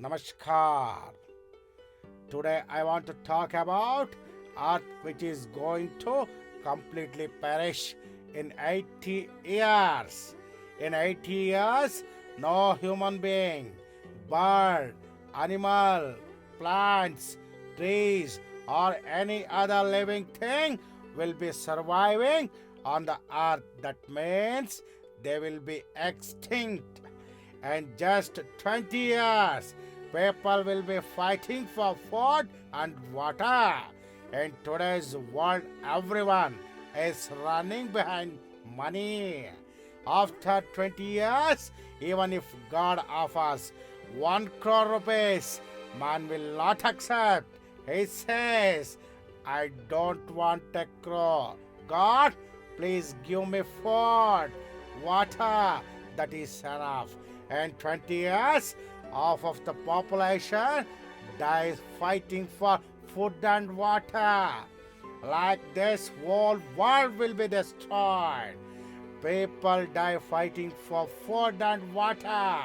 Namaskar. Today I want to talk about Earth which is going to completely perish in 80 years. In 80 years, no human being, bird, animal, plants, trees, or any other living thing will be surviving on the earth. That means they will be extinct. And just 20 years, people will be fighting for food and water. In today's world, everyone is running behind money. After 20 years, even if God offers 1 crore rupees, man will not accept. He says, I don't want a crore. God, please give me food, water, that is enough. In 20 years, half of the population dies fighting for food and water. Like this, whole world will be destroyed. People die fighting for food and water.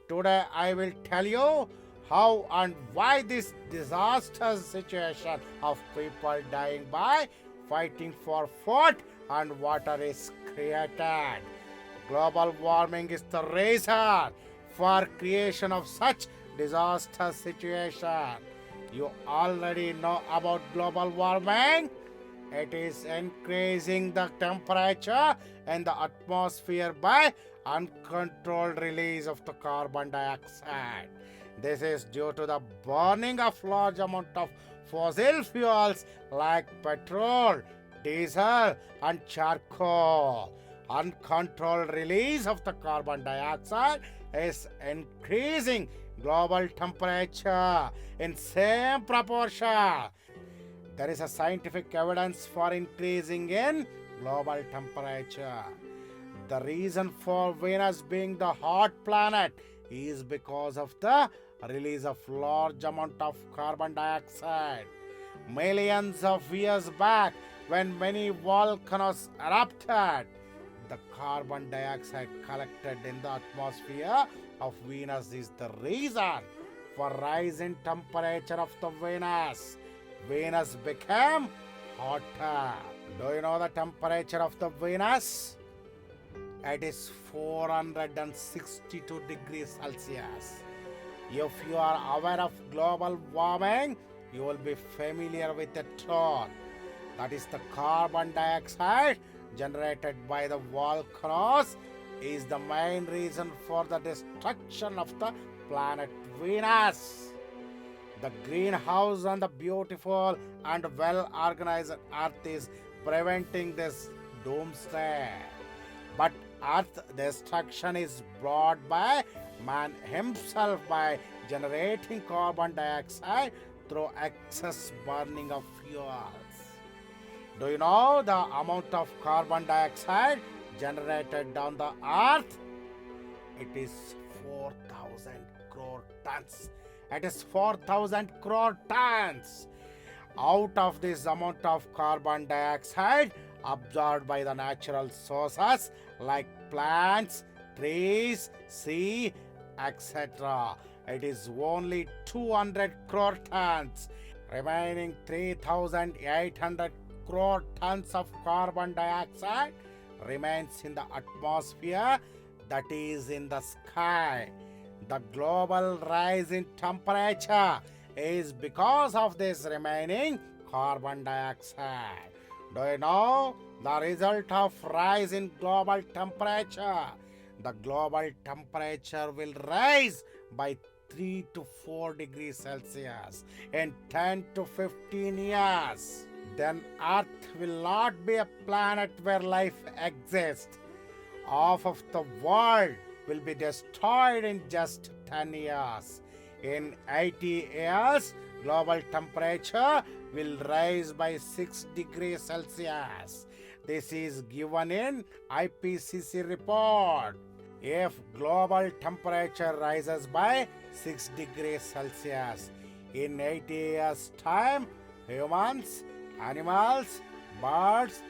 Today I will tell you how and why this disastrous situation of people dying by fighting for food and water is created. Global warming is the reason for creation of such disastrous situation. You already know about global warming. It is increasing the temperature in the atmosphere by uncontrolled release of the carbon dioxide. This is due to the burning of large amount of fossil fuels like petrol, diesel and charcoal. Uncontrolled release of the carbon dioxide is increasing global temperature in same proportion. There is a scientific evidence for increasing in global temperature. The reason for Venus being the hot planet is because of the release of large amount of carbon dioxide. Millions of years back, when many volcanoes erupted, the carbon dioxide collected in the atmosphere of Venus is the reason for rise in temperature of the Venus. Venus became hotter. Do you know the temperature of the Venus? It is 462 degrees Celsius. If you are aware of global warming, you will be familiar with the truth. That is the carbon dioxide generated by the volcanoes is the main reason for the destruction of the planet Venus. The greenhouse on the beautiful and well-organized Earth is preventing this doomsday. But Earth destruction is brought by man himself by generating carbon dioxide through excess burning of fuels. Do you know the amount of carbon dioxide generated on the Earth? It is 4,000 crore tons. It is 4,000 crore tons. Out of this amount of carbon dioxide absorbed by the natural sources like plants, trees, sea, etc., it is only 200 crore tons. Remaining 3,800 crore tons of carbon dioxide remains in the atmosphere, that is in the sky. The global rise in temperature is because of this remaining carbon dioxide. Do you know the result of rise in global temperature? The global temperature will rise by 3 to 4 degrees Celsius in 10 to 15 years. Then Earth will not be a planet where life exists. Half of the world will be destroyed in just 10 years. In 80 years, global temperature will rise by 6 degrees Celsius. This is given in IPCC report. If global temperature rises by 6 degrees Celsius, in 80 years' time, humans, animals, birds,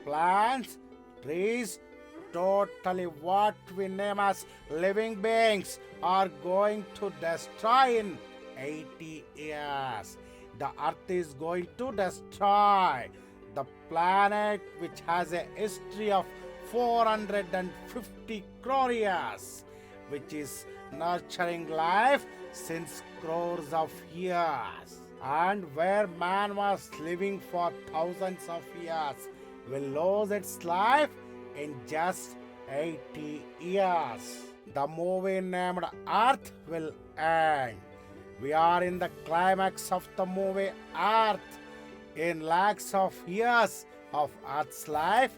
plants, trees, totally what we name as living beings are going to destroy in 80 years. The earth is going to destroy the planet which has a history of 450 crore years, which is nurturing life since crores of years, and where man was living for thousands of years will lose its life in just 80 years. The movie named Earth will end. We are in the climax of the movie Earth. In lakhs of years of Earth's life,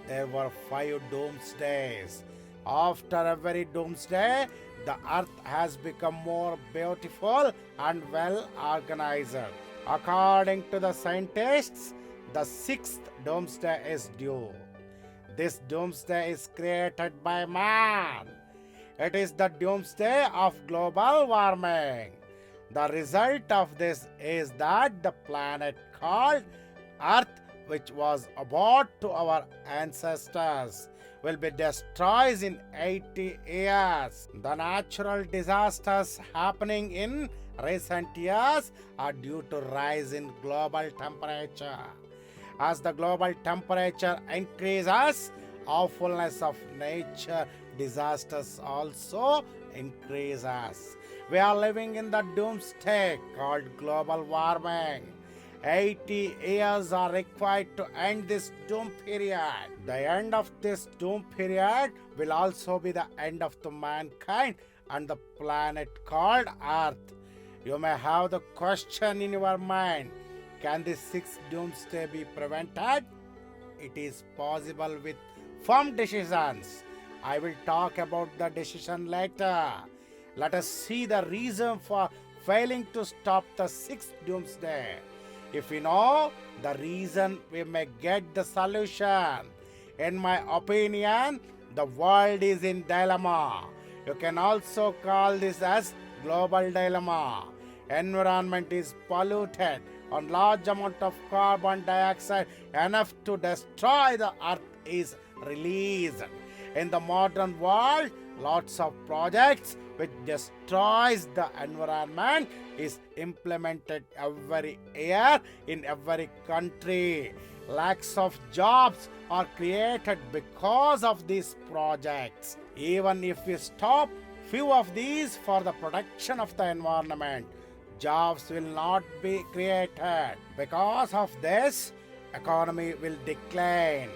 there were 5 doomsdays. After every doomsday, the earth has become more beautiful and well organized. According to the scientists, the 6th doomsday is due. This doomsday is created by man. It is the doomsday of global warming. The result of this is that the planet called Earth, which was about to our ancestors, will be destroyed in 80 years. The natural disasters happening in recent years are due to rise in global temperature. As the global temperature increases, awfulness of nature disasters also increases. We are living in the doomsday called global warming. 80 years are required to end this doom period. The end of this doom period will also be the end of the mankind and the planet called Earth. You may have the question in your mind, can the 6th doomsday be prevented? It is possible with firm decisions. I will talk about the decision later. Let us see the reason for failing to stop the 6th doomsday. If we know the reason, we may get the solution. In my opinion, the world is in dilemma. You can also call this as global dilemma. Environment is polluted on large amount of carbon dioxide, enough to destroy the earth is released. In the modern world, lots of projects which destroys the environment is implemented every year in every country. Lakhs of jobs are created because of these projects. Even if we stop few of these for the protection of the environment, jobs will not be created. Because of this, economy will decline.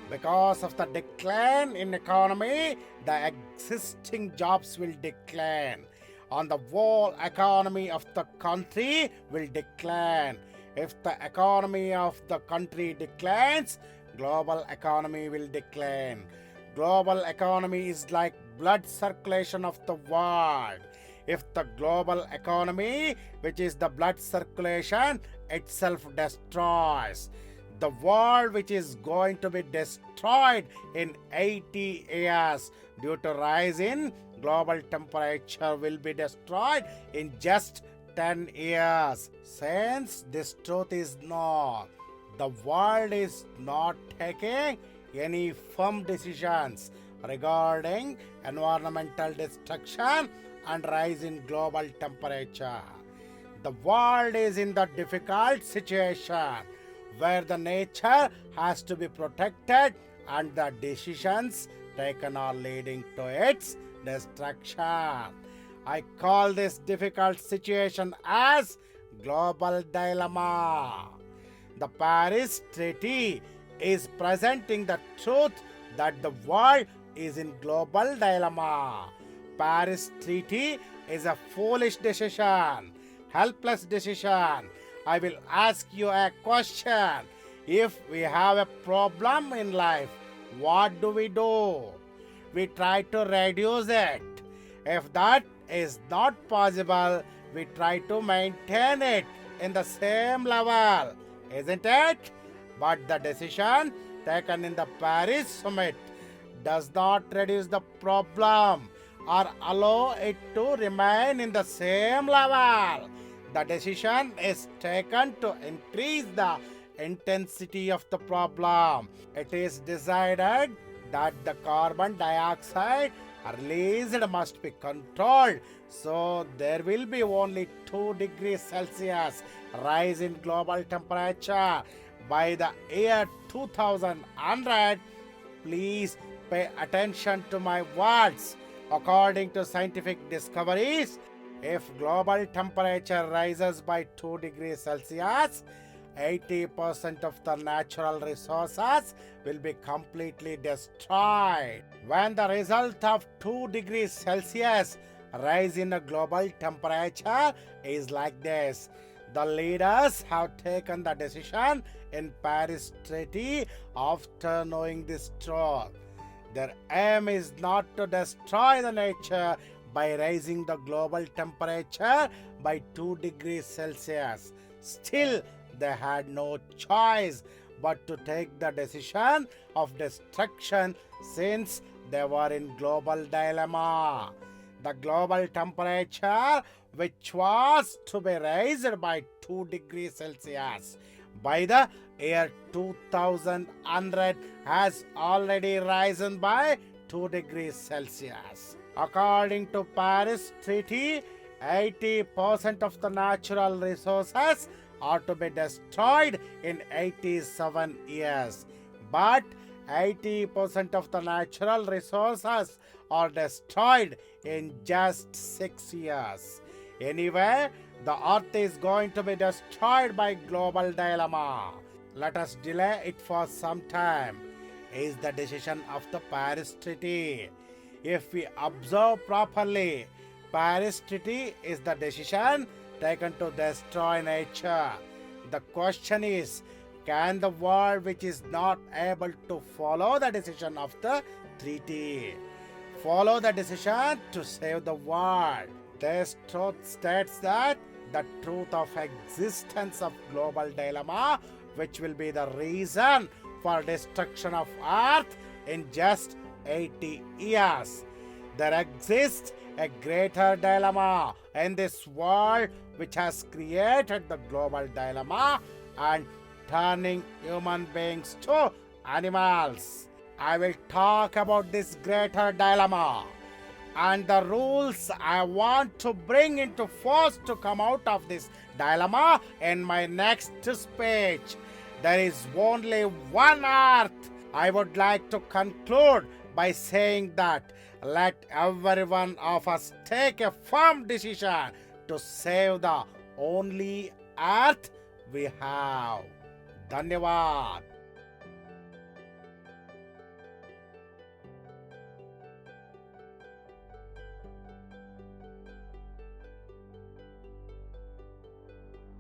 Because of the decline in economy, the existing jobs will decline. On the whole economy of the country will decline. If the economy of the country declines, global economy will decline. Global economy is like blood circulation of the world. If the global economy, which is the blood circulation, itself destroys, the world which is going to be destroyed in 80 years due to rise in global temperature will be destroyed in just 10 years. Since this truth is known, the world is not taking any firm decisions regarding environmental destruction and rise in global temperature. The world is in the difficult situation where the nature has to be protected and the decisions taken are leading to its destruction. I call this difficult situation as global dilemma. The Paris Treaty is presenting the truth that the world is in global dilemma. Paris Treaty is a foolish decision, helpless decision. I will ask you a question. If we have a problem in life, what do? We try to reduce it. If that is not possible, we try to maintain it in the same level, isn't it? But the decision taken in the Paris summit does not reduce the problem or allow it to remain in the same level. The decision is taken to increase the intensity of the problem. It is decided that the carbon dioxide released must be controlled. So there will be only 2 degrees Celsius rise in global temperature by the year 2100. Please pay attention to my words. According to scientific discoveries, if global temperature rises by 2 degrees Celsius, 80% of the natural resources will be completely destroyed. When the result of 2 degrees Celsius rise in a global temperature is like this. The leaders have taken the decision in Paris Treaty after knowing this truth. Their aim is not to destroy the nature by raising the global temperature by 2 degrees Celsius. Still, they had no choice but to take the decision of destruction since they were in global dilemma. The global temperature, which was to be raised by 2 degrees Celsius by the year 2100, has already risen by 2 degrees Celsius. According to Paris Treaty, 80% of the natural resources are to be destroyed in 87 years. But 80% of the natural resources are destroyed in just 6 years. Anyway, the earth is going to be destroyed by global dilemma. Let us delay it for some time, is the decision of the Paris Treaty. If we observe properly, Paris Treaty is the decision taken to destroy nature. The question is, can the world which is not able to follow the decision of the treaty follow the decision to save the world? This truth states that the truth of existence of global dilemma, which will be the reason for destruction of earth in just 80 years. There exists a greater dilemma in this world which has created the global dilemma and turning human beings to animals. I will talk about this greater dilemma and the rules I want to bring into force to come out of this dilemma in my next speech. There is only one earth. I would like to conclude by saying that let every one of us take a firm decision to save the only earth we have. धन्यवाद.